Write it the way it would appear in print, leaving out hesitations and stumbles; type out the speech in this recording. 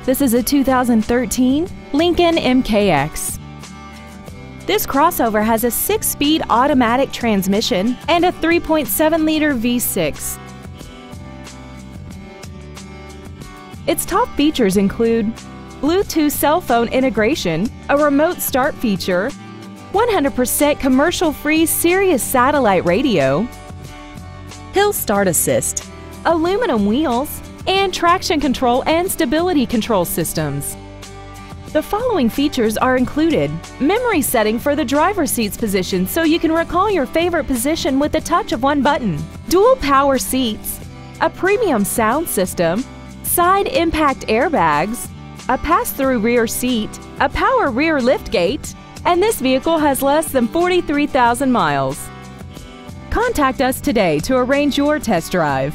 This is a 2013 Lincoln MKX. This crossover has a 6-speed automatic transmission and a 3.7-liter V6. Its top features include Bluetooth cell phone integration, a remote start feature, 100% commercial-free Sirius satellite radio, hill start assist, aluminum wheels, and traction control and stability control systems. The following features are included: memory setting for the driver's seat's position so you can recall your favorite position with the touch of one button, dual power seats, a premium sound system, side impact airbags, a pass-through rear seat, a power rear liftgate, and this vehicle has less than 43,000 miles. Contact us today to arrange your test drive.